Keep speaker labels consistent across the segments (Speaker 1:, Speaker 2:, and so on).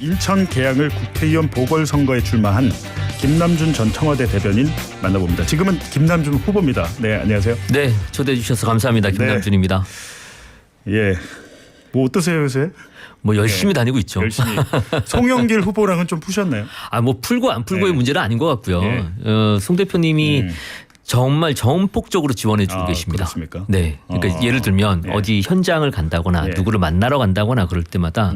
Speaker 1: 인천 계양을 국회의원 보궐선거에 출마한 김남준 전 청와대 대변인 만나봅니다. 지금은 김남준 후보입니다. 네, 안녕하세요.
Speaker 2: 네, 초대해 주셔서 감사합니다. 김남준입니다.
Speaker 1: 예, 뭐 어떠세요 요새?
Speaker 2: 뭐 열심히 다니고 있죠.
Speaker 1: 열심히. 송영길 후보랑은 좀 푸셨나요?
Speaker 2: 뭐 풀고 안 풀고의
Speaker 1: 네.
Speaker 2: 문제는 아닌 것 같고요.
Speaker 1: 네.
Speaker 2: 송 대표님이 정말 전폭적으로 지원해 주고 계십니다.
Speaker 1: 그렇습니까?
Speaker 2: 네, 그러니까 예를 들면
Speaker 1: 네.
Speaker 2: 어디 현장을 간다거나 누구를 만나러 간다거나 그럴 때마다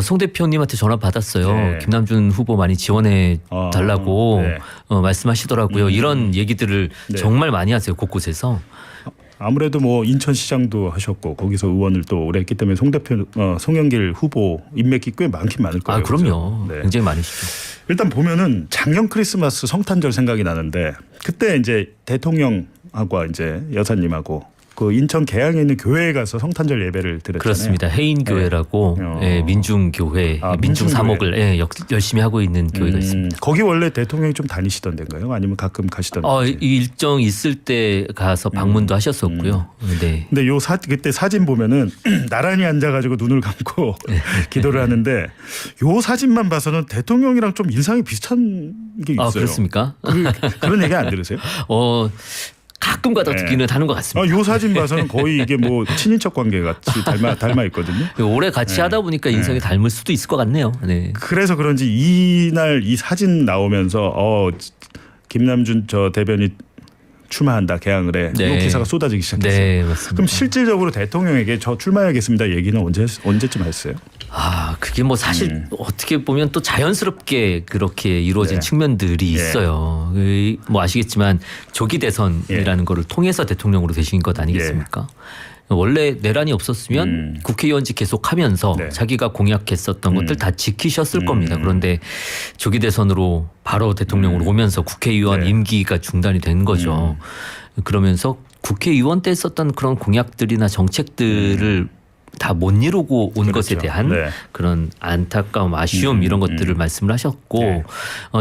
Speaker 2: 송 대표님한테 전화 받았어요.
Speaker 1: 네.
Speaker 2: 김남준 후보 많이 지원해 달라고
Speaker 1: 네.
Speaker 2: 말씀하시더라고요. 이런 얘기들을
Speaker 1: 네.
Speaker 2: 정말 많이 하세요. 곳곳에서.
Speaker 1: 아무래도 뭐 인천시장도 하셨고 거기서 의원을 또 오래 했기 때문에 송영길 후보 인맥이 꽤 많긴 많을 거예요.
Speaker 2: 그럼요.
Speaker 1: 그렇죠? 네.
Speaker 2: 굉장히 많으시죠.
Speaker 1: 일단 보면은 작년 크리스마스 성탄절 생각이 나는데 그때 이제 대통령하고 이제 여사님하고 그 인천 계양에 있는 교회에 가서 성탄절 예배를 드렸잖아요.
Speaker 2: 그렇습니다. 해인교회라고 민중교회, 민중 사목을 열심히 하고 있는 교회가 있습니다.
Speaker 1: 거기 원래 대통령이 좀 다니시던 데인가요? 아니면 가끔 가시던 데인지?
Speaker 2: 이 일정 있을 때 가서 방문도 하셨었고요. 네.
Speaker 1: 근데 그때 사진 보면은 나란히 앉아가지고 눈을 감고 기도를 하는데 요 사진만 봐서는 대통령이랑 좀 인상이 비슷한 게 있어요.
Speaker 2: 그렇습니까?
Speaker 1: 그런 얘기 안 들으세요?
Speaker 2: 가끔가다 듣기는 하는 것 같습니다.
Speaker 1: 요 사진 봐서는 거의 이게 뭐 친인척 관계 같이 닮아 있거든요.
Speaker 2: 오래 같이 하다 보니까 인성이 닮을 수도 있을 것 같네요. 네.
Speaker 1: 그래서 그런지 이날 이 사진 나오면서 김남준 저 대변이 출마한다 계양을 해. 이 기사가 쏟아지기 시작했어요.
Speaker 2: 네, 맞습니다.
Speaker 1: 그럼 실질적으로 대통령에게 저 출마하겠습니다 얘기는 언제쯤 했어요?
Speaker 2: 그게 뭐 사실 어떻게 보면 또 자연스럽게 그렇게 이루어진 측면들이 있어요. 뭐 아시겠지만 조기 대선이라는 거를 통해서 대통령으로 되신 것 아니겠습니까? 원래 내란이 없었으면 국회의원직 계속하면서 자기가 공약했었던 것들 다 지키셨을 겁니다. 그런데 조기 대선으로 바로 대통령으로 오면서 국회의원 임기가 중단이 된 거죠. 그러면서 국회의원 때 썼던 그런 공약들이나 정책들을 다 못 이루고 온 것에 대한 그런 안타까움, 아쉬움 이런 것들을 말씀을 하셨고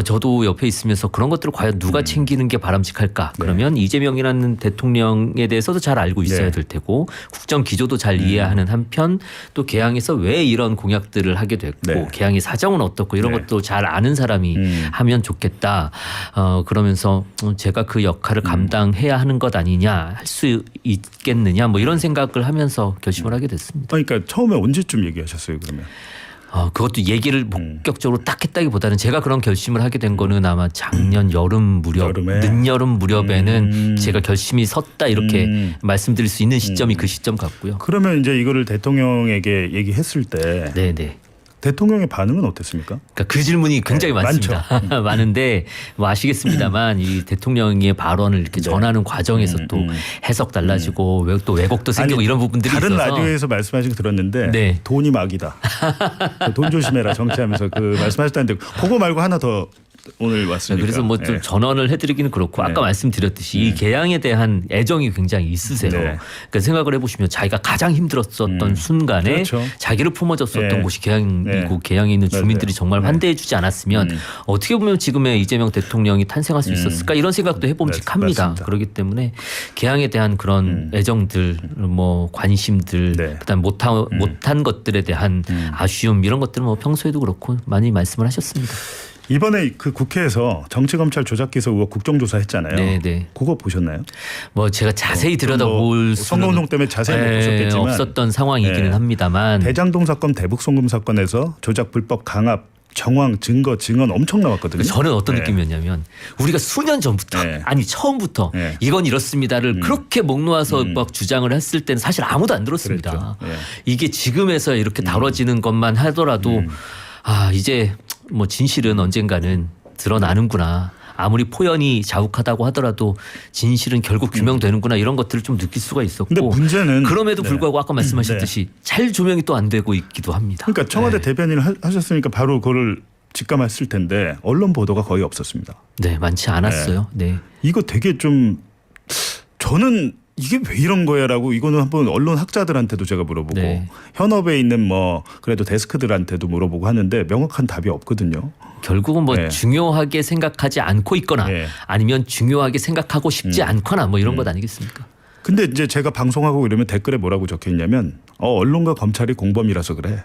Speaker 2: 저도 옆에 있으면서 그런 것들을 과연 누가 챙기는 게 바람직할까? 그러면 이재명이라는 대통령에 대해서도 잘 알고 있어야 될 테고 국정 기조도 잘 이해하는 한편 또 계양에서 왜 이런 공약들을 하게 됐고 계양의 사정은 어떻고 이런 것도 잘 아는 사람이 하면 좋겠다. 그러면서 제가 그 역할을 감당해야 하는 것 아니냐, 할 수 있겠느냐 뭐 이런 생각을 하면서 결심을 하게 됐습니다.
Speaker 1: 그러니까 처음에 언제쯤 얘기하셨어요 그러면?
Speaker 2: 그것도 얘기를 본격적으로 딱 했다기보다는 제가 그런 결심을 하게 된 거는 아마 작년 여름 무렵, 늦여름 무렵에는 제가 결심이 섰다 이렇게 말씀드릴 수 있는 시점이 그 시점 같고요.
Speaker 1: 그러면 이제 이거를 대통령에게 얘기했을 때
Speaker 2: 네네.
Speaker 1: 대통령의 반응은 어땠습니까?
Speaker 2: 그러니까 그 질문이 굉장히 많습니다. 많은데 뭐 아시겠습니다만 이 대통령의 발언을 이렇게 전하는 과정에서 또 해석 달라지고 또 왜곡도 생기고 이런 부분들이
Speaker 1: 다른
Speaker 2: 있어서
Speaker 1: 라디오에서 말씀하신 거 들었는데 돈이 막이다. 돈 조심해라 정치하면서 그 말씀하셨다는데 그거 말고 하나 더 오늘 왔으니까.
Speaker 2: 그래서 뭐 좀 전언을 해드리기는 그렇고 아까 말씀드렸듯이 이 계양에 대한 애정이 굉장히 있으세요. 그러니까 생각을 해보시면 자기가 가장 힘들었었던 순간에 자기를 품어줬었던 곳이 계양이고 계양에 있는 주민들이 정말 환대해주지 않았으면 어떻게 보면 지금의 이재명 대통령이 탄생할 수 있었을까 이런 생각도 해봄직합니다. 그렇기 때문에 계양에 대한 그런 애정들, 뭐 관심들, 그다음 못한 것들에 대한 아쉬움 이런 것들은 뭐 평소에도 그렇고 많이 말씀을 하셨습니다.
Speaker 1: 이번에 그 국회에서 정치검찰 조작기소 의혹 국정조사 했잖아요.
Speaker 2: 네네.
Speaker 1: 그거 보셨나요?
Speaker 2: 뭐 제가 자세히 들여다볼 수는
Speaker 1: 선거운동 때문에 자세히 못 보셨겠지만
Speaker 2: 없었던 상황이기는 합니다만
Speaker 1: 대장동 사건, 대북송금 사건에서 조작 불법 강압 정황, 증거, 증언 엄청 나왔거든요.
Speaker 2: 저는 어떤 느낌이었냐면 우리가 수년 전부터 아니 처음부터 이건 이렇습니다를 그렇게 목 놓아서 막 주장을 했을 때는 사실 아무도 안 들었습니다. 이게 지금에서 이렇게 다뤄지는 것만 하더라도 이제 뭐 진실은 언젠가는 드러나는구나. 아무리 포연이 자욱하다고 하더라도 진실은 결국 규명되는구나 이런 것들을 좀 느낄 수가 있었고.
Speaker 1: 근데 문제는
Speaker 2: 그럼에도 불구하고 아까 말씀하셨듯이 잘 조명이 또 안 되고 있기도 합니다.
Speaker 1: 그러니까 청와대 대변인을 하셨으니까 바로 그걸 직감했을 텐데 언론 보도가 거의 없었습니다.
Speaker 2: 네, 많지 않았어요. 네.
Speaker 1: 이거 되게 좀 저는 이게 왜 이런 거야라고 이거는 한번 언론 학자들한테도 제가 물어보고 현업에 있는 뭐 그래도 데스크들한테도 물어보고 하는데 명확한 답이 없거든요.
Speaker 2: 결국은 뭐 중요하게 생각하지 않고 있거나 아니면 중요하게 생각하고 싶지 않거나 뭐 이런 것 아니겠습니까?
Speaker 1: 근데 이제 제가 방송하고 이러면 댓글에 뭐라고 적혀 있냐면 언론과 검찰이 공범이라서 그래.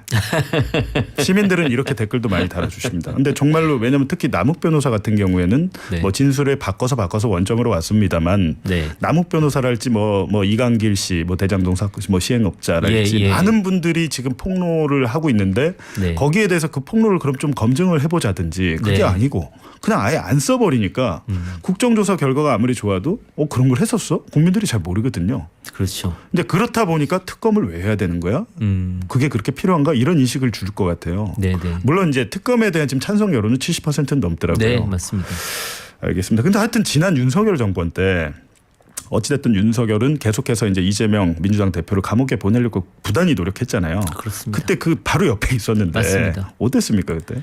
Speaker 1: 시민들은 이렇게 댓글도 많이 달아주십니다. 근데 정말로 왜냐하면 특히 남욱 변호사 같은 경우에는
Speaker 2: 네.
Speaker 1: 뭐 진술을 바꿔서 원점으로 왔습니다만
Speaker 2: 네.
Speaker 1: 남욱 변호사랄지 뭐 이강길 씨, 뭐 대장동 사건 뭐 시행업자랄지 많은 분들이 지금 폭로를 하고 있는데
Speaker 2: 네.
Speaker 1: 거기에 대해서 그 폭로를 그럼 좀 검증을 해보자든지 그게
Speaker 2: 네.
Speaker 1: 아니고 그냥 아예 안 써버리니까 국정조사 결과가 아무리 좋아도 그런 걸 했었어? 국민들이 잘 모르거든요.
Speaker 2: 그렇죠.
Speaker 1: 근데 그렇다 보니까 특검을 왜 해야 되는 거야? 그게 그렇게 필요한가? 이런 인식을 줄 것 같아요.
Speaker 2: 네네.
Speaker 1: 물론 이제 특검에 대한 지금 찬성 여론은 70%는 넘더라고요.
Speaker 2: 네, 맞습니다.
Speaker 1: 알겠습니다. 근데 하여튼 지난 윤석열 정권 때 어찌됐든 윤석열은 계속해서 이제 이재명 민주당 대표를 감옥에 보내려고 부단히 노력했잖아요.
Speaker 2: 그렇습니다.
Speaker 1: 그때 그 바로 옆에 있었는데
Speaker 2: 맞습니다.
Speaker 1: 어땠습니까 그때?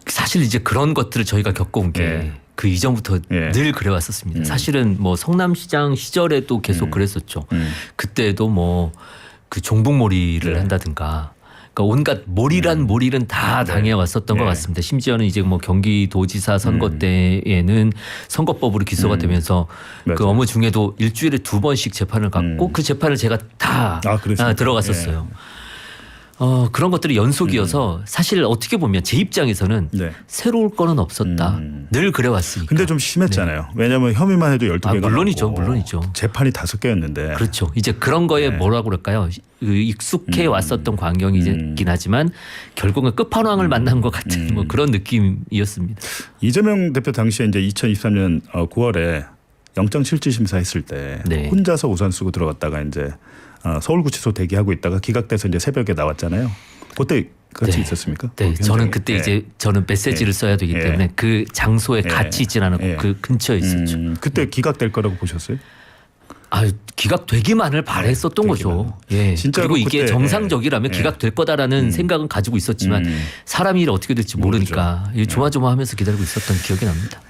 Speaker 2: 사실 이제 그런 것들을 저희가 겪어온 게 그 이전부터 늘 그래왔었습니다. 사실은 뭐 성남시장 시절에도 계속 그랬었죠. 그때도 뭐 그 종북몰이를 한다든가 그러니까 온갖 몰이란 다 당해왔었던 것 같습니다. 심지어는 이제 뭐 경기도지사 선거 때에는 선거법으로 기소가 되면서 그 업무 중에도 일주일에 2번씩 재판을 갖고 그 재판을 제가 다 들어갔었어요. 그런 것들이 연속이어서 사실 어떻게 보면 제 입장에서는 새로울 거는 없었다. 늘 그래왔으니까.
Speaker 1: 근데 좀 심했잖아요. 왜냐하면 혐의만 해도 12개가
Speaker 2: 물론이죠.
Speaker 1: 재판이 5개였는데.
Speaker 2: 그렇죠. 이제 그런 거에 뭐라고 그럴까요? 익숙해 왔었던 광경이긴 하지만 결국은 끝판왕을 만난 것 같은 뭐 그런 느낌이었습니다.
Speaker 1: 이재명 대표 당시에 이제 2023년 9월에 영장실질심사 했을 때 혼자서 우산 쓰고 들어갔다가 이제 서울구치소 대기하고 있다가 기각돼서 이제 새벽에 나왔잖아요. 그때 같이 있었습니까?
Speaker 2: 네, 저는 그때 이제 저는 메시지를 써야 되기 때문에 그 장소에 같이 있지는 않았고 그 근처에 있었죠.
Speaker 1: 그때 기각될 거라고 보셨어요?
Speaker 2: 기각되기만을 바랬었던 거죠. 그리고 이게 정상적이라면 기각될 거다라는 생각은 가지고 있었지만 사람 일이 어떻게 될지 모르니까 조마조마하면서 기다리고 있었던 기억이 납니다.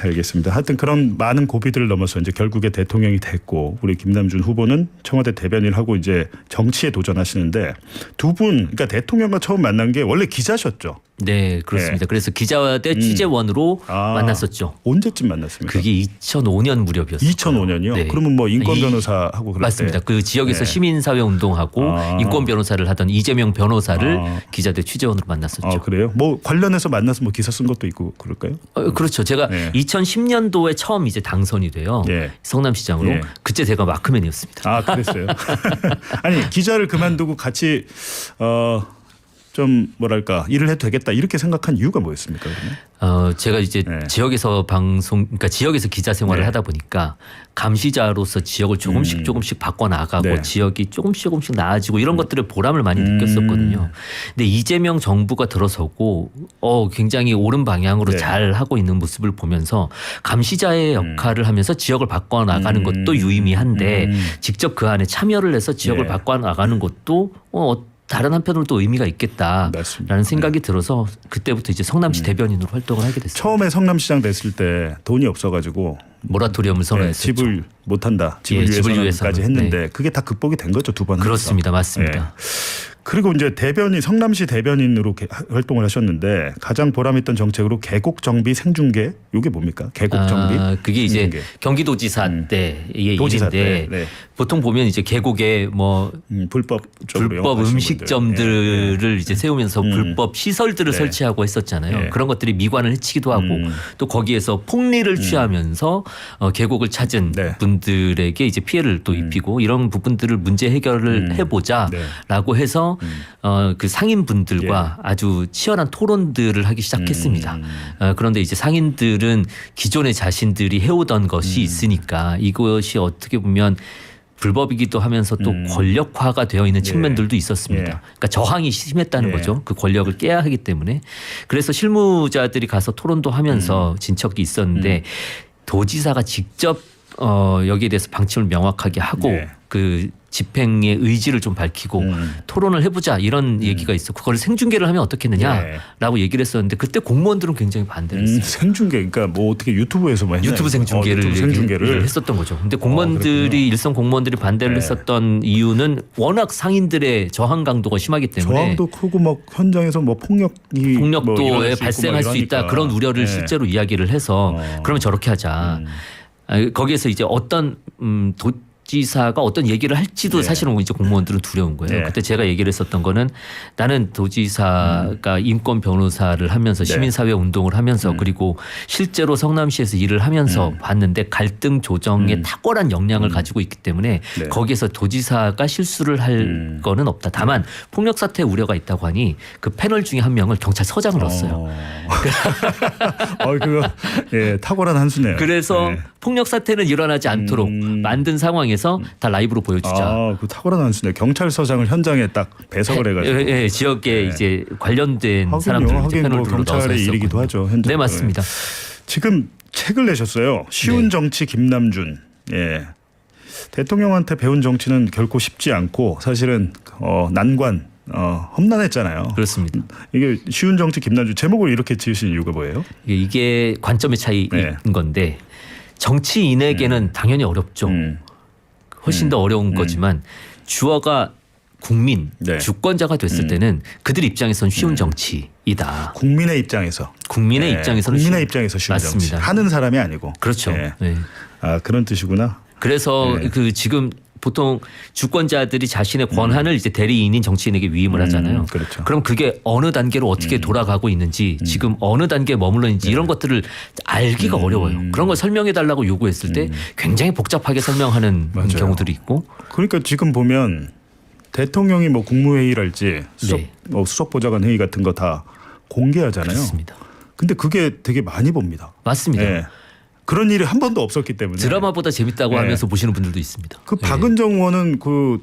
Speaker 1: 알겠습니다. 하여튼 그런 많은 고비들을 넘어서 이제 결국에 대통령이 됐고 우리 김남준 후보는 청와대 대변인을 하고 이제 정치에 도전하시는데 두 분 그러니까 대통령과 처음 만난 게 원래 기자셨죠.
Speaker 2: 네, 그렇습니다. 그래서 기자대 취재원으로 만났었죠.
Speaker 1: 언제쯤 만났습니까?
Speaker 2: 그게 2005년 무렵이었어요.
Speaker 1: 2005년이요?
Speaker 2: 네.
Speaker 1: 그러면 뭐 인권 변호사하고 그럴
Speaker 2: 맞습니다. 그 지역에서 시민사회 운동하고 인권 변호사를 하던 이재명 변호사를 기자대 취재원으로 만났었죠.
Speaker 1: 그래요? 뭐 관련해서 만나서 뭐 기사 쓴 것도 있고 그럴까요?
Speaker 2: 그렇죠. 제가 2010년도에 처음 이제 당선이 돼요. 성남시장으로. 그때 제가 마크맨이었습니다.
Speaker 1: 그랬어요? 아니 기자를 그만두고 같이 좀 뭐랄까 일을 해도 되겠다 이렇게 생각한 이유가 뭐였습니까? 그러면?
Speaker 2: 제가 이제 지역에서 그러니까 지역에서 기자 생활을 하다 보니까 감시자로서 지역을 조금씩 바꿔 나가고 지역이 조금씩 나아지고 이런 것들을 보람을 많이 느꼈었거든요. 근데 이재명 정부가 들어서고 굉장히 옳은 방향으로 잘 하고 있는 모습을 보면서 감시자의 역할을 하면서 지역을 바꿔 나가는 것도 유의미한데 직접 그 안에 참여를 해서 지역을 바꿔 나가는 것도 다른 한편으로 또 의미가 있겠다라는
Speaker 1: 맞습니다.
Speaker 2: 생각이 들어서 그때부터 이제 성남시 대변인으로 활동을 하게 됐어요.
Speaker 1: 처음에 성남시장 됐을 때 돈이 없어가지고
Speaker 2: 모라토리엄을 선언했었죠.
Speaker 1: 집을 못한다. 집을 위해서까지 했는데 그게 다 극복이 된 거죠. 두 번.
Speaker 2: 그렇습니다. 맞습니다.
Speaker 1: 그리고 이제 성남시 대변인으로 활동을 하셨는데 가장 보람있던 정책으로 계곡 정비 생중계 이게 뭡니까? 계곡 정비?
Speaker 2: 그게 이제 경기도지사 때의 일인데 보통 보면 이제 계곡에 뭐 불법 음식점들을 이제 세우면서 불법 시설들을 설치하고 했었잖아요. 그런 것들이 미관을 해치기도 하고 또 거기에서 폭리를 취하면서 계곡을 찾은 분들에게 이제 피해를 또 입히고 이런 부분들을 문제 해결을 해보자라고 해서 그 상인분들과 아주 치열한 토론들을 하기 시작했습니다. 그런데 이제 상인들은 기존에 자신들이 해오던 것이 있으니까 이것이 어떻게 보면 불법이기도 하면서 또 권력화가 되어 있는 측면들도 있었습니다. 그러니까 저항이 심했다는 거죠. 그 권력을 깨야 하기 때문에. 그래서 실무자들이 가서 토론도 하면서 진척이 있었는데 도지사가 직접 여기에 대해서 방침을 명확하게 하고 그 집행의 의지를 좀 밝히고 토론을 해보자 이런 얘기가 있어. 그걸 생중계를 하면 어떻겠느냐라고 얘기를 했었는데 그때 공무원들은 굉장히 반대를 했어요.
Speaker 1: 생중계 그러니까 뭐 어떻게 유튜브에서 뭐 했나요?
Speaker 2: 유튜브 생중계를 했었던 거죠. 근데 공무원들이 일선 공무원들이 반대를 했었던 이유는 워낙 상인들의 저항 강도가 심하기 때문에
Speaker 1: 저항도 크고 막 현장에서 뭐 폭력도
Speaker 2: 발생할 수 있다 그런 우려를 실제로 이야기를 해서 그러면 저렇게 하자. 거기에서 이제 어떤 도지사가 어떤 얘기를 할지도
Speaker 1: 네.
Speaker 2: 사실은 이제 공무원들은 두려운 거예요.
Speaker 1: 네.
Speaker 2: 그때 제가 얘기를 했었던 거는 나는 도지사가 인권 변호사를 하면서
Speaker 1: 네.
Speaker 2: 시민사회 운동을 하면서 그리고 실제로 성남시에서 일을 하면서 봤는데 갈등 조정에 탁월한 역량을 가지고 있기 때문에
Speaker 1: 네.
Speaker 2: 거기에서 도지사가 실수를 할 거는 없다. 다만 폭력 사태 우려가 있다고 하니 그 패널 중에 한 명을 경찰서장을 넣었어요.
Speaker 1: 그거 예, 탁월한 한 수네요.
Speaker 2: 그래서
Speaker 1: 네.
Speaker 2: 폭력 사태는 일어나지 않도록 만든 상황에서 다 라이브로 보여주자.
Speaker 1: 그 탁월한 한 수네. 경찰서장을 현장에 딱 배석을 해가지고.
Speaker 2: 예, 지역에
Speaker 1: 네.
Speaker 2: 이제 관련된
Speaker 1: 하긴요.
Speaker 2: 사람들 이제
Speaker 1: 하긴
Speaker 2: 패널
Speaker 1: 뭐
Speaker 2: 둘로 넣어서
Speaker 1: 경찰의 일이기도
Speaker 2: 했었거든요.
Speaker 1: 하죠. 현장.
Speaker 2: 네, 맞습니다.
Speaker 1: 지금 책을 내셨어요. 쉬운
Speaker 2: 네.
Speaker 1: 정치 김남준. 예. 대통령한테 배운 정치는 결코 쉽지 않고 사실은 난관 험난했잖아요.
Speaker 2: 그렇습니다.
Speaker 1: 이게 쉬운 정치 김남준 제목을 이렇게 지으신 이유가 뭐예요?
Speaker 2: 이게 관점의 차이인
Speaker 1: 네.
Speaker 2: 건데 정치인에게는 당연히 어렵죠. 훨씬 더 어려운 거지만 주어가 국민,
Speaker 1: 네.
Speaker 2: 주권자가 됐을 때는 그들 입장에선 쉬운 정치이다.
Speaker 1: 국민의 입장에서.
Speaker 2: 국민의
Speaker 1: 네,
Speaker 2: 입장에서는
Speaker 1: 국민의 입장에서 쉬운
Speaker 2: 맞습니다.
Speaker 1: 정치. 하는 사람이 아니고.
Speaker 2: 그렇죠.
Speaker 1: 네.
Speaker 2: 네.
Speaker 1: 그런 뜻이구나.
Speaker 2: 그래서
Speaker 1: 네.
Speaker 2: 그 지금 보통 주권자들이 자신의 권한을 이제 대리인인 정치인에게 위임을 하잖아요.
Speaker 1: 그렇죠.
Speaker 2: 그럼 그게 어느 단계로 어떻게 돌아가고 있는지 지금 어느 단계에 머물러 있는지 이런 것들을 알기가 어려워요. 그런 걸 설명해 달라고 요구했을 때 굉장히 복잡하게 설명하는
Speaker 1: 맞아요.
Speaker 2: 경우들이 있고.
Speaker 1: 그러니까 지금 보면 대통령이 뭐 국무회의랄지
Speaker 2: 네.
Speaker 1: 수석보좌관 회의 같은 거 다 공개하잖아요.
Speaker 2: 그렇습니다.
Speaker 1: 근데 그게 되게 많이 봅니다.
Speaker 2: 맞습니다.
Speaker 1: 예. 그런 일이 한 번도 없었기 때문에.
Speaker 2: 드라마보다 재밌다고
Speaker 1: 네.
Speaker 2: 하면서 보시는 분들도 있습니다.
Speaker 1: 그
Speaker 2: 네.
Speaker 1: 박은정 의원은 그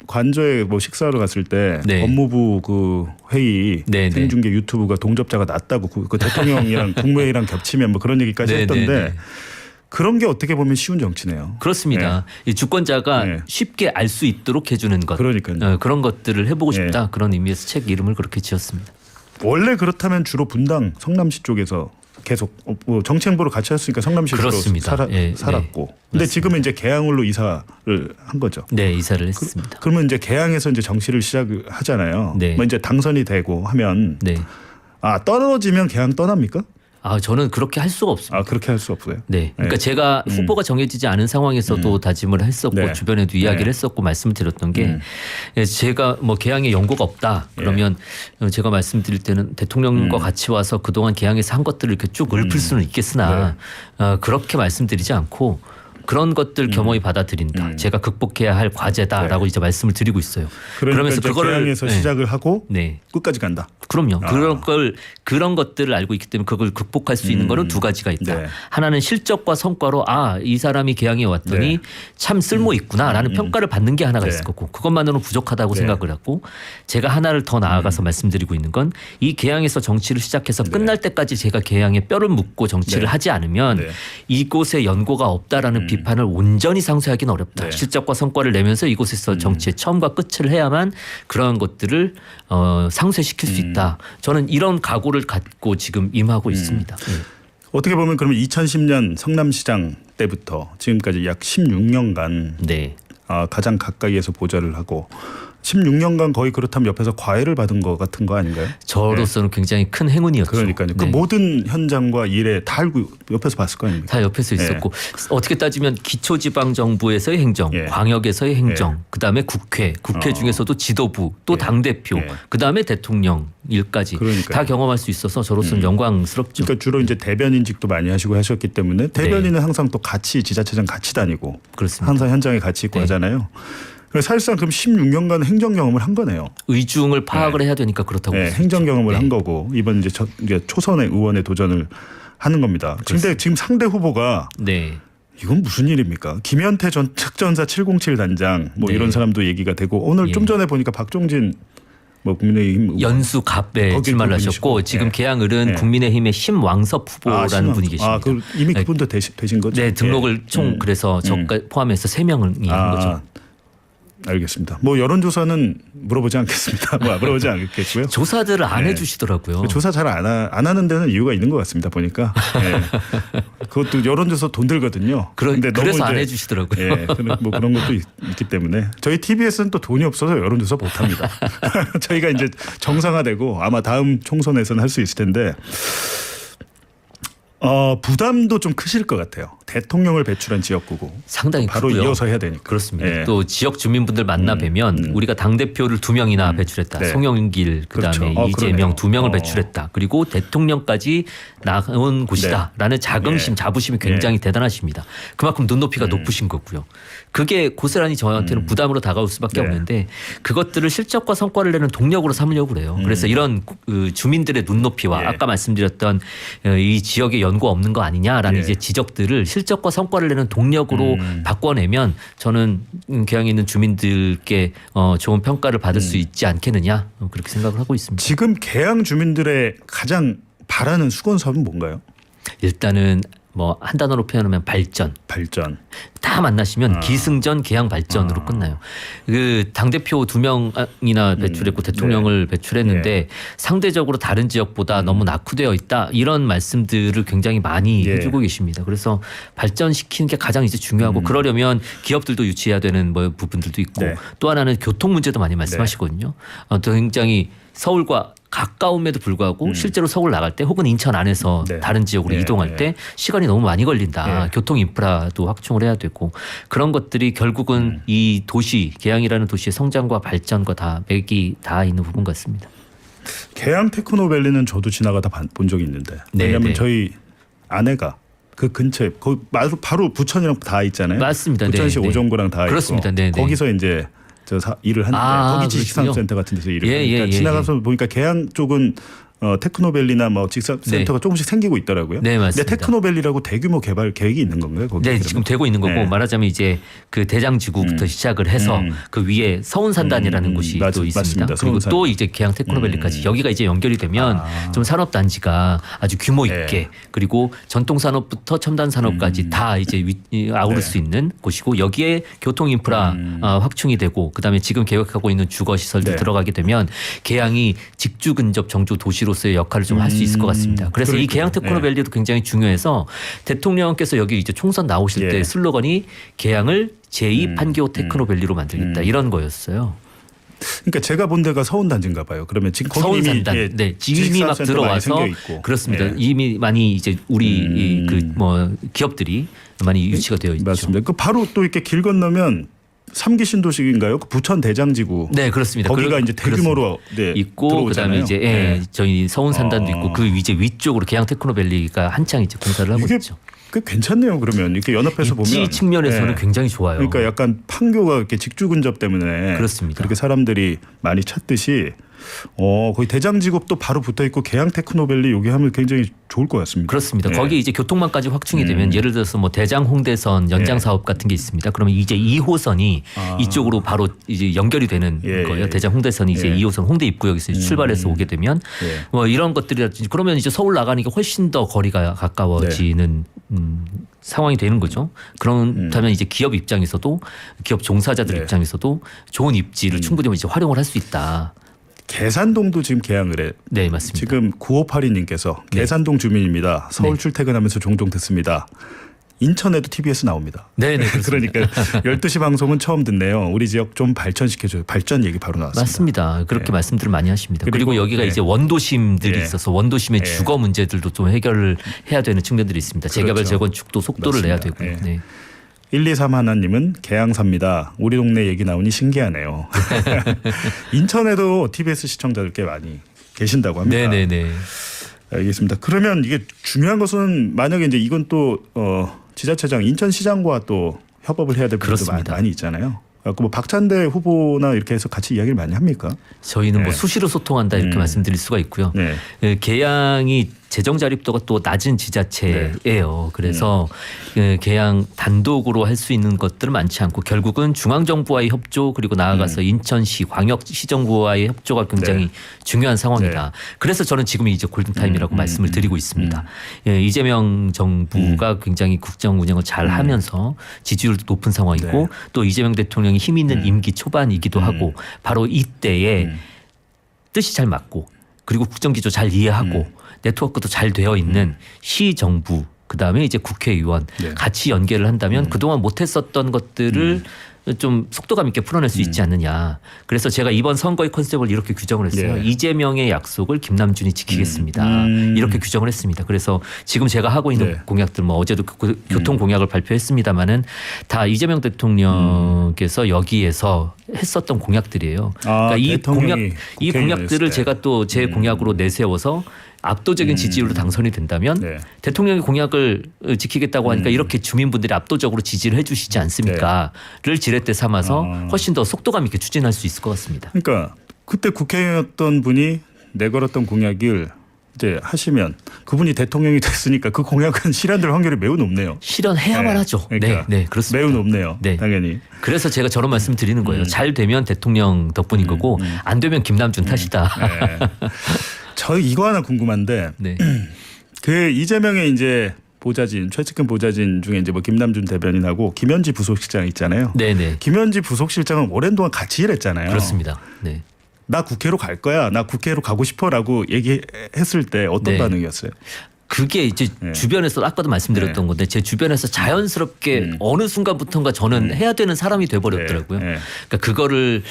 Speaker 1: 관저에 뭐 식사를 갔을 때
Speaker 2: 네.
Speaker 1: 법무부 그 회의
Speaker 2: 네,
Speaker 1: 생중계 유튜브가 동접자가 낮다고 그 대통령이랑 국무회의랑 겹치면 뭐 그런 얘기까지
Speaker 2: 네,
Speaker 1: 했던데
Speaker 2: 네, 네.
Speaker 1: 그런 게 어떻게 보면 쉬운 정치네요.
Speaker 2: 그렇습니다. 이 주권자가
Speaker 1: 네.
Speaker 2: 쉽게 알 수 있도록 해주는 것.
Speaker 1: 그러니까요.
Speaker 2: 그런 것들을 해보고
Speaker 1: 네.
Speaker 2: 싶다. 그런 의미에서 책 이름을 그렇게 지었습니다.
Speaker 1: 원래 그렇다면 주로 분당 성남시 쪽에서 계속 뭐 정치 행보를 같이 했으니까 성남시로
Speaker 2: 그렇습니다. 예,
Speaker 1: 살았고.
Speaker 2: 네.
Speaker 1: 근데 지금은 이제 개항으로 이사를 한 거죠.
Speaker 2: 네, 이사를 했습니다.
Speaker 1: 그러면 이제 개항에서 이제 정치를 시작하잖아요.
Speaker 2: 네.
Speaker 1: 뭐 이제 당선이 되고 하면
Speaker 2: 네.
Speaker 1: 떨어지면 개항 떠납니까?
Speaker 2: 저는 그렇게 할 수가 없습니다.
Speaker 1: 그렇게 할 수 없어요.
Speaker 2: 네. 그러니까 제가 후보가 정해지지 않은 상황에서도 다짐을 했었고
Speaker 1: 네.
Speaker 2: 주변에도 이야기를
Speaker 1: 네.
Speaker 2: 했었고 말씀을 드렸던 게 제가 뭐 개항에 연고가 없다. 그러면 제가 말씀드릴 때는 대통령과 같이 와서 그동안 개항에서 한 것들을 이렇게 쭉 읊을 수는 있겠으나 그렇게 말씀드리지 않고 그런 것들 겸허히 받아들인다. 제가 극복해야 할 과제다라고 이제 말씀을 드리고 있어요.
Speaker 1: 그러니까 이제 개항에서 시작을 하고
Speaker 2: 네.
Speaker 1: 끝까지 간다.
Speaker 2: 그럼요. 그런 것들을 알고 있기 때문에 그걸 극복할 수 있는 거는 두 가지가 있다.
Speaker 1: 네.
Speaker 2: 하나는 실적과 성과로 이 사람이 개항에 왔더니
Speaker 1: 네.
Speaker 2: 참 쓸모 있구나라는 평가를 받는 게 하나가
Speaker 1: 네.
Speaker 2: 있을 거고 그것만으로는 부족하다고
Speaker 1: 네.
Speaker 2: 생각을 하고 제가 하나를 더 나아가서 말씀드리고 있는 건 이 개항에서 정치를 시작해서 끝날 때까지 제가 개항에 뼈를 묻고 정치를
Speaker 1: 네.
Speaker 2: 하지 않으면
Speaker 1: 네.
Speaker 2: 이곳에 연고가 없다라는 비판을 온전히 상쇄하기는 어렵다.
Speaker 1: 네.
Speaker 2: 실적과 성과를 내면서 이곳에서 정치의 처음과 끝을 해야만 그러한 것들을 상쇄시킬 수 있다. 저는 이런 각오를 갖고 지금 임하고 있습니다.
Speaker 1: 어떻게 보면 그러면 2010년 성남시장 때부터 지금까지 약 16년간
Speaker 2: 네.
Speaker 1: 가장 가까이에서 보좌를 하고 16년간 거의 그렇다면 옆에서 과외를 받은 것 같은 거 아닌가요?
Speaker 2: 저로서는 굉장히 큰 행운이었죠.
Speaker 1: 그러니까요. 그
Speaker 2: 네.
Speaker 1: 모든 현장과 일에 다 알고 옆에서 봤을 거 아닙니까?
Speaker 2: 다 옆에서 있었고 어떻게 따지면 기초지방정부에서의 행정,
Speaker 1: 예.
Speaker 2: 광역에서의 행정, 그다음에 국회 중에서도 지도부, 또 당대표, 그다음에 대통령 일까지
Speaker 1: 그러니까요.
Speaker 2: 다 경험할 수 있어서 저로서는 영광스럽죠.
Speaker 1: 그러니까 주로 이제 대변인직도 많이 하시고 하셨기 때문에 대변인은 항상 또 같이 지자체장 같이 다니고
Speaker 2: 그렇습니다.
Speaker 1: 항상 현장에 같이 있고
Speaker 2: 네.
Speaker 1: 하잖아요. 그러니까 사실상 그럼 16년간 행정 경험을 한 거네요.
Speaker 2: 의중을 파악을 해야 되니까 그렇다고
Speaker 1: 네,
Speaker 2: 볼 수
Speaker 1: 행정
Speaker 2: 있죠.
Speaker 1: 경험을
Speaker 2: 네.
Speaker 1: 한 거고 이번 이제 초선의 의원에 도전을 하는 겁니다. 근데 지금 상대 후보가
Speaker 2: 네.
Speaker 1: 이건 무슨 일입니까? 김현태 전 특전사 707 단장 뭐
Speaker 2: 네.
Speaker 1: 이런 사람도 얘기가 되고 오늘 좀 전에 보니까 박종진 뭐 국민의힘
Speaker 2: 연수 갑에
Speaker 1: 거기
Speaker 2: 출마를
Speaker 1: 그분이시고.
Speaker 2: 하셨고 지금
Speaker 1: 네.
Speaker 2: 개항을은
Speaker 1: 네.
Speaker 2: 국민의힘의 심왕섭 후보라는 분이 계십니다.
Speaker 1: 이미 그분도 되신 거죠?
Speaker 2: 네, 등록을 총 그래서 저까지 포함해서 3명이 한 거죠.
Speaker 1: 알겠습니다. 뭐 여론조사는 물어보지 않겠습니다. 물어보지 않겠고요.
Speaker 2: 조사들을 안
Speaker 1: 네.
Speaker 2: 해주시더라고요.
Speaker 1: 조사 잘 안 하는 데는 이유가 있는 것 같습니다. 보니까 그것도 여론조사 돈 들거든요. 근데 너무
Speaker 2: 그래서 안
Speaker 1: 이제
Speaker 2: 해주시더라고요.
Speaker 1: 예, 뭐 그런 것도 있기 때문에 저희 TBS는 또 돈이 없어서 여론조사 못합니다. 저희가 이제 정상화되고 아마 다음 총선에서는 할 수 있을 텐데 부담도 좀 크실 것 같아요. 대통령을 배출한 지역구고
Speaker 2: 상당히
Speaker 1: 바로
Speaker 2: 크고요.
Speaker 1: 이어서 해야 되니까.
Speaker 2: 그렇습니다. 또 지역 주민분들 만나 뵈면 우리가 당대표를 2명이나 배출했다.
Speaker 1: 네.
Speaker 2: 송영길 그다음에
Speaker 1: 그렇죠.
Speaker 2: 이재명
Speaker 1: 그러네요.
Speaker 2: 2명을 배출했다. 그리고 대통령까지 나온 곳이다라는 자긍심, 자부심이 굉장히 대단하십니다. 그만큼 눈높이가 높으신 거고요. 그게 고스란히 저한테는 부담으로 다가올 수밖에
Speaker 1: 네.
Speaker 2: 없는데 그것들을 실적과 성과를 내는 동력으로 삼으려고 그래요. 그래서 이런 주민들의 눈높이와
Speaker 1: 예.
Speaker 2: 아까 말씀드렸던 이 지역에 연고 없는 거 아니냐라는
Speaker 1: 예.
Speaker 2: 이제 지적들을 실적과 성과를 내는 동력으로 바꿔내면 저는 계양에 있는 주민들께 좋은 평가를 받을 수 있지 않겠느냐 그렇게 생각을 하고 있습니다.
Speaker 1: 지금 계양 주민들의 가장 바라는 수건 사업은 뭔가요?
Speaker 2: 일단은 뭐 한 단어로 표현하면 발전.
Speaker 1: 발전.
Speaker 2: 다 만나시면 기승전 계양 발전으로 끝나요. 그 당대표 2명이나 배출했고 대통령을 배출했는데 상대적으로 다른 지역보다 너무 낙후되어 있다 이런 말씀들을 굉장히 많이 해주고 계십니다. 그래서 발전시키는 게 가장 이제 중요하고 그러려면 기업들도 유치해야 되는 뭐 부분들도 있고 또 하나는 교통 문제도 많이 말씀하시거든요. 또 굉장히 서울과 가까움에도 불구하고 실제로 서울 나갈 때 혹은 인천 안에서 다른 지역으로 이동할 때 시간이 너무 많이 걸린다. 교통 인프라도 확충을 해야 되고 그런 것들이 결국은 이 도시 계양이라는 도시의 성장과 발전과 다 맥이 다 있는 부분 같습니다.
Speaker 1: 계양 테크노밸리는 저도 지나가다 본 적이 있는데 왜냐하면 저희 아내가 그 근처에 거기 바로 부천이랑 다 있잖아요.
Speaker 2: 맞습니다.
Speaker 1: 부천시 오정구랑 다
Speaker 2: 그렇습니다.
Speaker 1: 있고 거기서 이제 일을 하는데 거기 지식산업센터 같은 데서 일을 하니까 지나가서 보니까 계양 쪽은 테크노밸리나 뭐 직사센터가 조금씩 생기고 있더라고요.
Speaker 2: 네, 맞습니다.
Speaker 1: 근데 테크노밸리라고 대규모 개발 계획이 있는 건가요? 거기
Speaker 2: 네,
Speaker 1: 그러면?
Speaker 2: 지금 되고 있는 거고 말하자면 이제 그 대장지구부터 시작을 해서 그 위에 서운산단이라는 곳이 또 있습니다.
Speaker 1: 맞습니다.
Speaker 2: 그리고 또 이제 계양 테크노밸리까지 여기가 이제 연결이 되면 좀 산업 단지가 아주 규모 있게 그리고 전통 산업부터 첨단 산업까지 다 이제 아우를 수 있는 곳이고 여기에 교통 인프라 확충이 되고 그다음에 지금 계획하고 있는 주거 시설들 들어가게 되면 계양이 직주 근접 정주 도시로서의 역할을 좀 할 수 있을 것 같습니다. 그래서 이 계양 테크노밸리도 굉장히 중요해서 대통령께서 여기 이제 총선 나오실 때 슬로건이 계양을 제2 판교 테크노밸리로 만들겠다 이런 거였어요.
Speaker 1: 그러니까 제가 본 데가 서운단지인가 봐요. 그러면 지금 거기
Speaker 2: 서운산단, 이미 막 들어와서 그렇습니다. 이미 많이 이제 우리 그 뭐 기업들이 많이 유치가 되어 있죠.
Speaker 1: 맞습니다. 그 바로 또 이렇게 길 건너면 3기 신도시인가요? 그 부천 대장지구.
Speaker 2: 네, 그렇습니다.
Speaker 1: 거기가 이제 대규모로
Speaker 2: 있고 그다음에 이제 저희 서운산단도 있고 그 이제 위쪽으로 계양 테크노밸리가 한창 이제 공사를 하고 있죠.
Speaker 1: 그 괜찮네요. 그러면 이렇게 연합해서 보면
Speaker 2: 입지 측면에서는 굉장히 좋아요.
Speaker 1: 그러니까 약간 판교가 이렇게 직주 근접 때문에
Speaker 2: 그렇습니다.
Speaker 1: 그렇게 사람들이 많이 찾듯이 거기 대장지구도 바로 붙어 있고 계양 테크노밸리 여기 하면 굉장히 좋을 것 같습니다.
Speaker 2: 그렇습니다. 거기 이제 교통망까지 확충이 되면 예를 들어서 뭐 대장 홍대선 연장 사업 같은 게 있습니다. 그러면 이제 2호선이 이쪽으로 바로 이제 연결이 되는 거예요. 대장 홍대선이 이제 2호선 홍대 입구역에서 출발해서 오게 되면 뭐 이런 것들이라든지 그러면 이제 서울 나가니까 훨씬 더 거리가 가까워지는 상황이 되는 거죠. 그렇다면 이제 기업 입장에서도 기업 종사자들 입장에서도 좋은 입지를 충분히 이제 활용을 할 수 있다.
Speaker 1: 계산동도 지금 계양을 해.
Speaker 2: 네, 맞습니다.
Speaker 1: 지금 9582님께서 계산동 주민입니다. 서울 출퇴근하면서 종종 듣습니다. 인천에도 TBS 나옵니다.
Speaker 2: 네네.
Speaker 1: 그러니까 12시 방송은 처음 듣네요. 우리 지역 좀 발전시켜줘요. 발전 얘기 바로 나왔습니다.
Speaker 2: 맞습니다. 그렇게 말씀들을 많이 하십니다. 그리고 여기가 이제 원도심들이 있어서 원도심의 주거 문제들도 좀 해결을 해야 되는 측면들이 있습니다. 재개발 재건축도 속도를 내야 되고.
Speaker 1: 123 하나님은 계양사입니다. 우리 동네 얘기 나오니 신기하네요. 인천에도 TBS 시청자들 꽤 많이 계신다고 합니다.
Speaker 2: 네네네.
Speaker 1: 알겠습니다. 그러면 이게 중요한 것은 만약에 이제 이건 또 지자체장 인천시장과 또 협업을 해야 될 부분도 많이 있잖아요. 뭐 박찬대 후보나 이렇게 해서 같이 이야기를 많이 합니까?
Speaker 2: 저희는 뭐 수시로 소통한다 이렇게 말씀드릴 수가 있고요. 계양이 재정 자립도가 또 낮은 지자체예요. 그래서 계양 단독으로 할 수 있는 것들은 많지 않고 결국은 중앙정부와의 협조 그리고 나아가서 인천시 광역시정부와의 협조가 굉장히 중요한 상황이다. 그래서 저는 지금 이제 골든타임이라고 말씀을 드리고 있습니다. 이재명 정부가 굉장히 국정 운영을 잘 하면서 지지율도 높은 상황이고 또 이재명 대통령이 힘 있는 임기 초반이기도 하고 바로 이때에 뜻이 잘 맞고 그리고 국정기조 잘 이해하고 네트워크도 잘 되어 있는 시 정부 그다음에 이제 국회의원 같이 연계를 한다면 그동안 못했었던 것들을 좀 속도감 있게 풀어낼 수 있지 않느냐. 그래서 제가 이번 선거의 컨셉을 이렇게 규정을 했어요.
Speaker 1: 예.
Speaker 2: 이재명의 약속을 김남준이 지키겠습니다. 이렇게 규정을 했습니다. 그래서 지금 제가 하고 있는
Speaker 1: 네.
Speaker 2: 공약들 뭐 어제도 교통 공약을 발표했습니다마는 다 이재명 대통령께서 여기에서 했었던 공약들이에요. 그러니까 이 공약들을 제가 또 제 공약으로 내세워서 압도적인 지지율로 당선이 된다면
Speaker 1: 네.
Speaker 2: 대통령의 공약을 지키겠다고 하니까 이렇게 주민분들이 압도적으로 지지를 해주시지 않습니까?를 지렛대 삼아서 훨씬 더 속도감 있게 추진할 수 있을 것 같습니다.
Speaker 1: 그러니까 그때 국회의원이었던 분이 내걸었던 공약을 이제 하시면 그분이 대통령이 됐으니까 그 공약은 실현될 확률이 매우 높네요.
Speaker 2: 실현해야만 하죠.
Speaker 1: 그러니까
Speaker 2: 네, 그렇습니다.
Speaker 1: 매우 높네요.
Speaker 2: 네.
Speaker 1: 당연히.
Speaker 2: 그래서 제가 저런 말씀 드리는 거예요. 잘 되면 대통령 덕분인 거고 안 되면 김남준 탓이다.
Speaker 1: 네. 저 이거 하나 궁금한데
Speaker 2: 네.
Speaker 1: 그 이재명의 이제 보좌진 최측근 보좌진 중에 이제 뭐 김남준 대변인하고 김현지 부속실장 있잖아요.
Speaker 2: 네네.
Speaker 1: 김현지 부속실장은 오랜 동안 같이 일했잖아요.
Speaker 2: 그렇습니다. 네.
Speaker 1: 나 국회로 갈 거야. 나 국회로 가고 싶어라고 얘기했을 때 어떤
Speaker 2: 네.
Speaker 1: 반응이었어요?
Speaker 2: 그게 이제 주변에서 아까도 말씀드렸던 건데 제 주변에서 자연스럽게 어느 순간부터인가 저는 해야 되는 사람이 돼버렸더라고요. 그러니까 그거를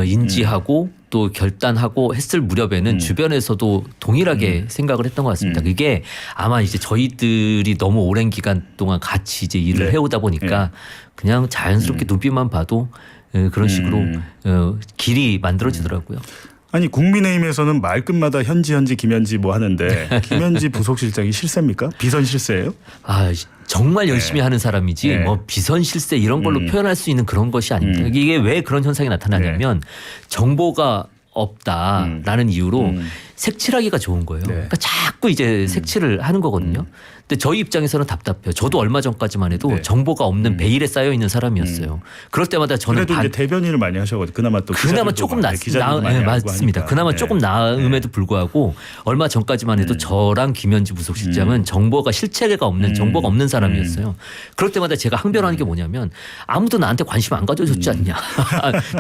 Speaker 2: 인지하고 또 결단하고 했을 무렵에는 주변에서도 동일하게 생각을 했던 것 같습니다. 그게 아마 이제 저희들이 너무 오랜 기간 동안 같이 이제 일을 해오다 보니까 그냥 자연스럽게 눈빛만 봐도 그런 식으로 길이 만들어지더라고요.
Speaker 1: 아니 국민의힘에서는 말끝마다 현지 김현지 뭐 하는데 김현지 부속실장이 실세입니까? 비선 실세예요?
Speaker 2: 아 정말 열심히 하는 사람이지 뭐 비선 실세 이런 걸로 표현할 수 있는 그런 것이 아닙니다. 이게 왜 그런 현상이 나타나냐면 정보가 없다라는 이유로 색칠하기가 좋은 거예요. 그러니까 자꾸 이제 색칠을 하는 거거든요. 근데 저희 입장에서는 답답해요. 저도 얼마 전까지만 해도 정보가 없는 베일에 쌓여 있는 사람이었어요. 그럴 때마다 저는
Speaker 1: 그래도 이제 대변인을 많이 하셔가지고 그나마
Speaker 2: 조금 맞습니다. 그나마 조금 나음에도 불구하고 얼마 전까지만 해도 저랑 김현지 부속실장은 정보가 실체가 없는 정보가 없는 사람이었어요. 그럴 때마다 제가 항변하는 게 뭐냐면 아무도 나한테 관심 안 가져줬지 않냐.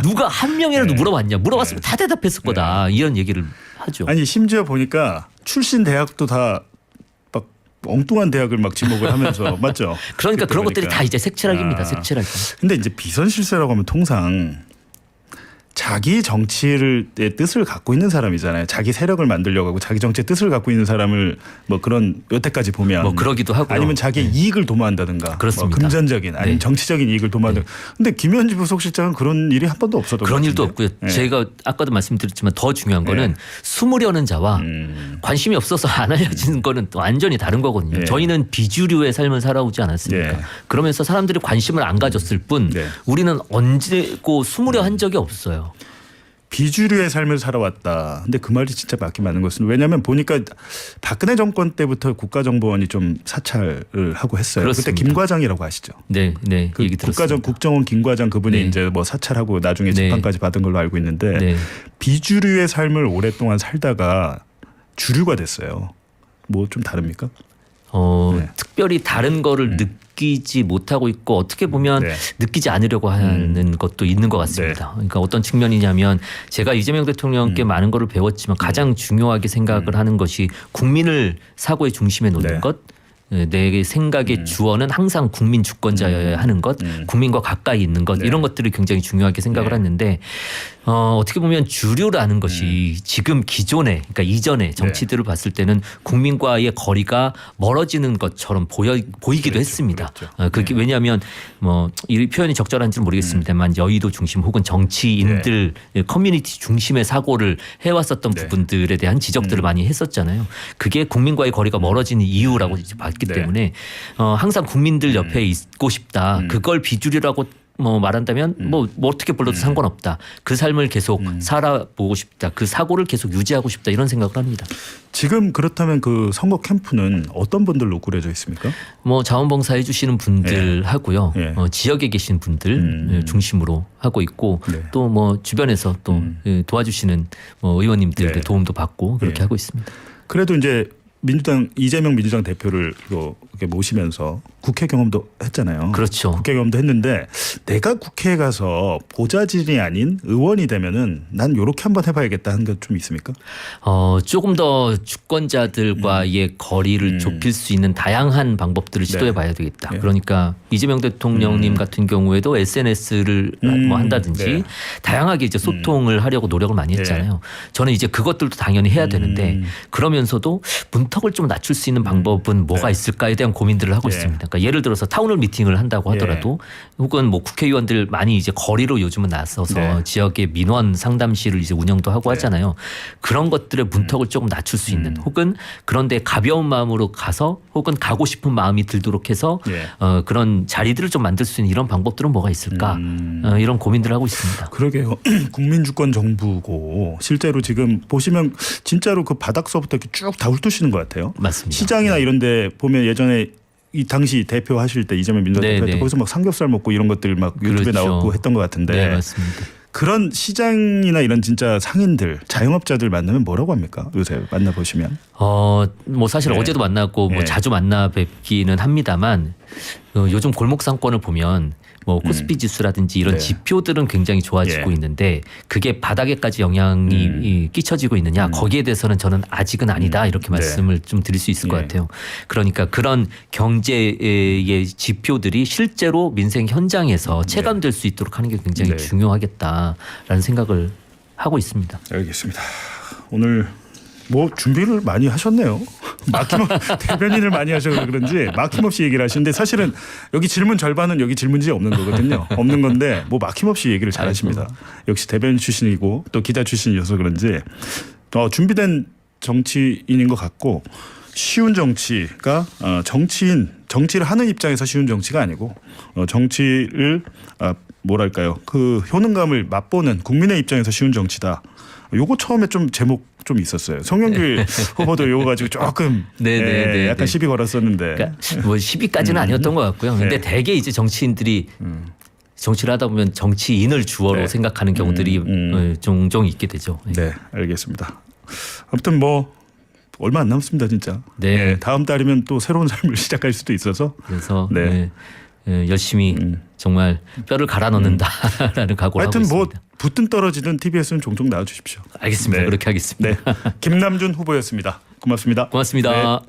Speaker 2: 누가 한 명이라도 물어봤냐. 물어봤으면 다 대답했을 거다. 이런 얘기를 하죠.
Speaker 1: 아니 심지어 보니까 출신 대학도 다 막 엉뚱한 대학을 막 지목을 하면서 맞죠?
Speaker 2: 그러니까 그런 것들이 다 이제 색칠하기입니다.
Speaker 1: 아.
Speaker 2: 색칠하기.
Speaker 1: 근데 이제 비선 실세라고 하면 통상 자기 정치의 뜻을 갖고 있는 사람이잖아요. 자기 세력을 만들려고 하고 자기 정치의 뜻을 갖고 있는 사람을 뭐 그런 여태까지 보면
Speaker 2: 뭐 그러기도 하고요.
Speaker 1: 아니면 자기 이익을 도모한다든가
Speaker 2: 그렇습니다.
Speaker 1: 뭐 금전적인 아니면 정치적인 이익을 도모한다든가. 근데 김현지 부속실장은 그런 일이 한 번도 없었던
Speaker 2: 그런
Speaker 1: 것
Speaker 2: 일도
Speaker 1: 같은데.
Speaker 2: 없고요. 제가 아까도 말씀드렸지만 더 중요한 거는 숨으려는 자와 관심이 없어서 안 알려지는 거는 또 완전히 다른 거거든요. 저희는 비주류의 삶을 살아오지 않았습니까? 그러면서 사람들이 관심을 안 가졌을 뿐 우리는 언제고 숨으려 한 적이 없어요.
Speaker 1: 비주류의 삶을 살아왔다. 근데 그 말이 진짜 맞긴 맞는 것은 왜냐하면 보니까 박근혜 정권 때부터 국가정보원이 좀 사찰을 하고 했어요.
Speaker 2: 그렇습니다.
Speaker 1: 그때 김 과장이라고 아시죠?
Speaker 2: 네,
Speaker 1: 그
Speaker 2: 얘기 들었습니다.
Speaker 1: 국정원 김 과장 그분이 이제 뭐 사찰하고 나중에 재판까지 받은 걸로 알고 있는데 비주류의 삶을 오랫동안 살다가 주류가 됐어요. 뭐 좀 다릅니까?
Speaker 2: 특별히 다른 거를 느끼지 못하고 있고 어떻게 보면 느끼지 않으려고 하는 것도 있는 것 같습니다. 그러니까 어떤 측면이냐면 제가 이재명 대통령께 많은 거를 배웠지만 가장 중요하게 생각을 하는 것이 국민을 사고의 중심에 놓는 것. 내 생각의 주어는 항상 국민 주권자여야 하는 것, 국민과 가까이 있는 것 이런 것들을 굉장히 중요하게 생각을 했는데 어떻게 보면 주류라는 것이 지금 기존에 그러니까 이전에 정치들을 봤을 때는 국민과의 거리가 멀어지는 것처럼 보이기도 했습니다. 그게 왜냐하면 뭐 이 표현이 적절한지는 모르겠습니다만 여의도 중심 혹은 정치인들 커뮤니티 중심의 사고를 해왔었던 부분들에 대한 지적들을 많이 했었잖아요. 그게 국민과의 거리가 멀어지는 이유라고 이제 봤기 때문에 항상 국민들 옆에 있고 싶다. 그걸 비주류라고 뭐 말한다면 뭐 어떻게 불러도 상관없다. 그 삶을 계속 살아보고 싶다. 그 사고를 계속 유지하고 싶다. 이런 생각을 합니다.
Speaker 1: 지금 그렇다면 그 선거 캠프는 어떤 분들로 꾸려져 있습니까?
Speaker 2: 뭐 자원봉사 해주시는 분들 하고요. 지역에 계신 분들 중심으로 하고 있고 또 뭐 주변에서 또 도와주시는 뭐 의원님들의 도움도 받고 그렇게 하고 있습니다.
Speaker 1: 그래도 이제 민주당 이재명 민주당 대표를 이렇게 모시면서 국회 경험도 했잖아요.
Speaker 2: 그렇죠.
Speaker 1: 국회 경험도 했는데 내가 국회에 가서 보좌진이 아닌 의원이 되면은 난 요렇게 한번 해봐야겠다 하는 게 좀 있습니까?
Speaker 2: 조금 더 주권자들과의 거리를 좁힐 수 있는 다양한 방법들을 시도해봐야 되겠다.
Speaker 1: 네.
Speaker 2: 그러니까 이재명 대통령님 같은 경우에도 SNS를 뭐 한다든지
Speaker 1: 네.
Speaker 2: 다양하게 이제 소통을 하려고 노력을 많이 했잖아요. 저는 이제 그것들도 당연히 해야 되는데 그러면서도 문턱을 좀 낮출 수 있는 방법은 뭐가 있을까에 대한 고민들을 하고 있습니다. 그러니까 예를 들어서 타운홀 미팅을 한다고 하더라도 혹은 뭐 국회의원들 많이 이제 거리로 요즘은 나서서 지역의 민원 상담실을 이제 운영도 하고 하잖아요. 그런 것들의 문턱을 조금 낮출 수 있는 혹은 그런데 가벼운 마음으로 가서 혹은 가고 싶은 마음이 들도록 해서 그런 자리들을 좀 만들 수 있는 이런 방법들은 뭐가 있을까 이런 고민들을 하고 있습니다.
Speaker 1: 그러게요. 국민주권 정부고 실제로 지금 보시면 진짜로 그 바닥서부터 이렇게 쭉 다 훑으시는 것 같아요.
Speaker 2: 맞습니다.
Speaker 1: 시장이나 이런 데 보면 예전에 이 당시 대표하실 때 이재명 민주당 대표 때 거기서 막 삼겹살 먹고 이런 것들 막 유튜브에 나오고 했던 것 같은데
Speaker 2: 네, 맞습니다.
Speaker 1: 그런 시장이나 이런 진짜 상인들 자영업자들 만나면 뭐라고 합니까? 요새 만나보시면
Speaker 2: 뭐 사실 어제도 만났고 뭐 자주 만나 뵙기는 합니다만 요즘 골목 상권을 보면 뭐 코스피 지수라든지 이런 지표들은 굉장히 좋아지고 있는데 그게 바닥에까지 영향이 끼쳐지고 있느냐 거기에 대해서는 저는 아직은 아니다 이렇게 말씀을 좀 드릴 수 있을 것 같아요. 그러니까 그런 경제의 지표들이 실제로 민생 현장에서 체감될 수 있도록 하는 게 굉장히 중요하겠다라는 생각을 하고 있습니다.
Speaker 1: 알겠습니다. 오늘 뭐 준비를 많이 하셨네요. 대변인을 많이 하셔서 그런지 막힘없이 얘기를 하시는데 사실은 여기 질문 절반은 여기 질문지에 없는 거거든요. 없는 건데 뭐 막힘없이 얘기를 잘 하십니다. 역시 대변인 출신이고 또 기자 출신이어서 그런지 준비된 정치인인 것 같고 쉬운 정치가 정치를 하는 입장에서 쉬운 정치가 아니고 정치를 뭐랄까요 그 효능감을 맛보는 국민의 입장에서 쉬운 정치다. 요거 처음에 좀 제목 좀 있었어요. 송영길 후보도 요거 가지고 조금 약간 시비 걸었었는데.
Speaker 2: 그러니까 뭐 시비까지는 아니었던 것 같고요. 근데 대개 이제 정치인들이 정치를 하다 보면 정치인을 주어로 생각하는 경우들이 종종 있게 되죠.
Speaker 1: 네, 알겠습니다. 아무튼 뭐 얼마 안 남았습니다, 진짜. 다음 달이면 또 새로운 삶을 시작할 수도 있어서.
Speaker 2: 그래서 열심히 정말 뼈를 갈아 넣는다라는 각오를 하고
Speaker 1: 하여튼
Speaker 2: 있습니다.
Speaker 1: 뭐 붙든 떨어지든 TBS는 종종 나와주십시오.
Speaker 2: 알겠습니다. 그렇게 하겠습니다.
Speaker 1: 김남준 후보였습니다. 고맙습니다.
Speaker 2: 고맙습니다.